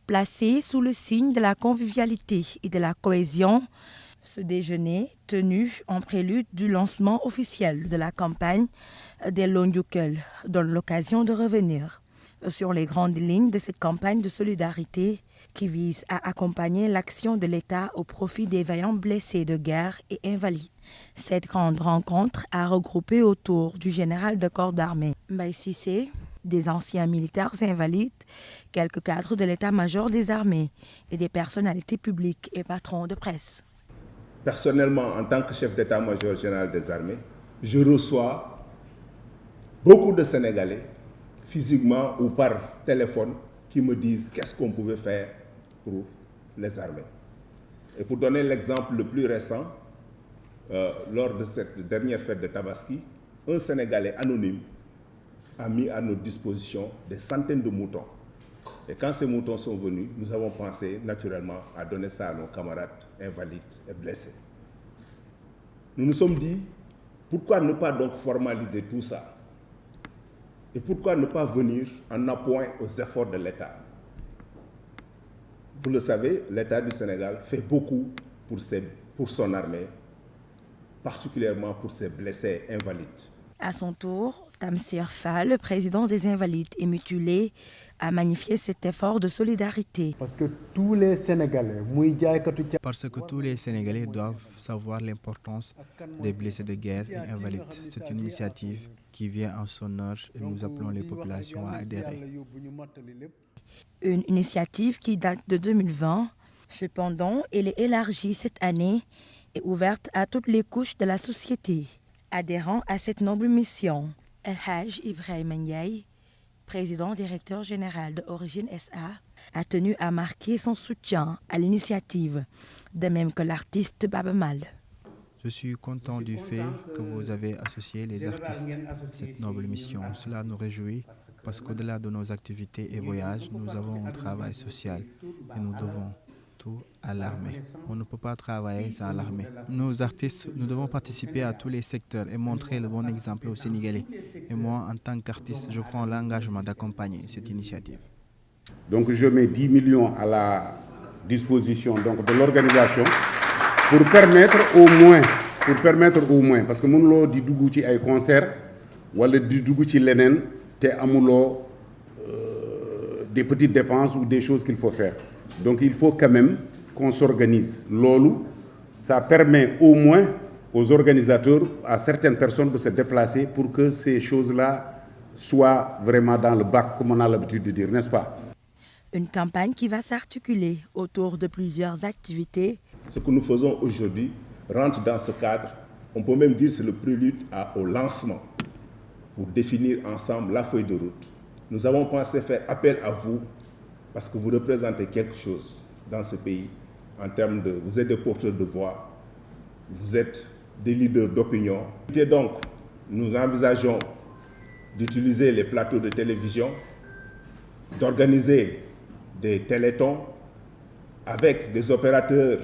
Placé sous le signe de la convivialité et de la cohésion, ce déjeuner, tenu en prélude du lancement officiel de la campagne Delloo Njukkal, donne l'occasion de revenir sur les grandes lignes de cette campagne de solidarité qui vise à accompagner l'action de l'État au profit des vaillants blessés de guerre et invalides. Cette grande rencontre a regroupé autour du général de corps d'armée Mbaye Cissé, des anciens militaires invalides, quelques cadres de l'état-major des armées et des personnalités publiques et patrons de presse. Personnellement, en tant que chef d'état-major général des armées, je reçois beaucoup de Sénégalais, physiquement ou par téléphone, qui me disent qu'est-ce qu'on pouvait faire pour les armées. Et pour donner l'exemple le plus récent, lors de cette dernière fête de Tabaski, un Sénégalais anonyme a mis à notre disposition des centaines de moutons. Et quand ces moutons sont venus, nous avons pensé naturellement à donner ça à nos camarades invalides et blessés. Nous nous sommes dit, pourquoi ne pas donc formaliser tout ça? Et pourquoi ne pas venir en appoint aux efforts de l'État? Vous le savez, l'État du Sénégal fait beaucoup pour son armée, particulièrement pour ses blessés invalides. À son tour, Tamsir Fall, le président des Invalides et Mutilés, a magnifié cet effort de solidarité. Parce que tous les Sénégalais doivent savoir l'importance des blessés de guerre et invalides. C'est une initiative qui vient en son honneur et nous appelons les populations à adhérer. Une initiative qui date de 2020. Cependant, elle est élargie cette année et ouverte à toutes les couches de la société. Adhérant à cette noble mission, El Hadj Ibrahima Ndiaye, président directeur général de Origine SA, a tenu à marquer son soutien à l'initiative, de même que l'artiste Baba Mal. Je suis content du fait que vous avez associé les artistes à cette noble mission. Cela nous réjouit parce qu'au-delà de nos activités et voyages, nous avons un travail social et nous devons tout à l'armée. On ne peut pas travailler sans l'armée. Nous, artistes, nous devons participer à tous les secteurs et montrer le bon exemple aux Sénégalais. Et moi, en tant qu'artiste, je prends l'engagement d'accompagner cette initiative. Donc je mets 10 millions à la disposition donc, de l'organisation pour permettre au moins, parce que mënuloo di dugg ci ay concert wala di dugg ci leneen te amuloo des petites dépenses ou des choses qu'il faut faire. Donc il faut quand même qu'on s'organise. Lolo, ça permet au moins aux organisateurs, à certaines personnes de se déplacer pour que ces choses-là soient vraiment dans le bac, comme on a l'habitude de dire, n'est-ce pas? Une campagne qui va s'articuler autour de plusieurs activités. Ce que nous faisons aujourd'hui rentre dans ce cadre. On peut même dire que c'est le prélude au lancement pour définir ensemble la feuille de route. Nous avons pensé faire appel à vous parce que vous représentez quelque chose dans ce pays en termes de... Vous êtes des porteurs de voix, vous êtes des leaders d'opinion. Et donc, nous envisageons d'utiliser les plateaux de télévision, d'organiser des télétons avec des opérateurs.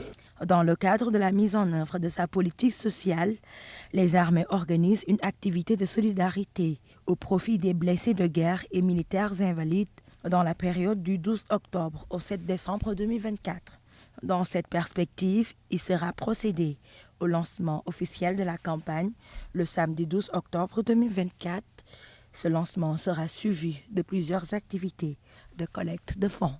Dans le cadre de la mise en œuvre de sa politique sociale, les armées organisent une activité de solidarité au profit des blessés de guerre et militaires invalides dans la période du 12 octobre au 7 décembre 2024. Dans cette perspective, il sera procédé au lancement officiel de la campagne le samedi 12 octobre 2024. Ce lancement sera suivi de plusieurs activités de collecte de fonds.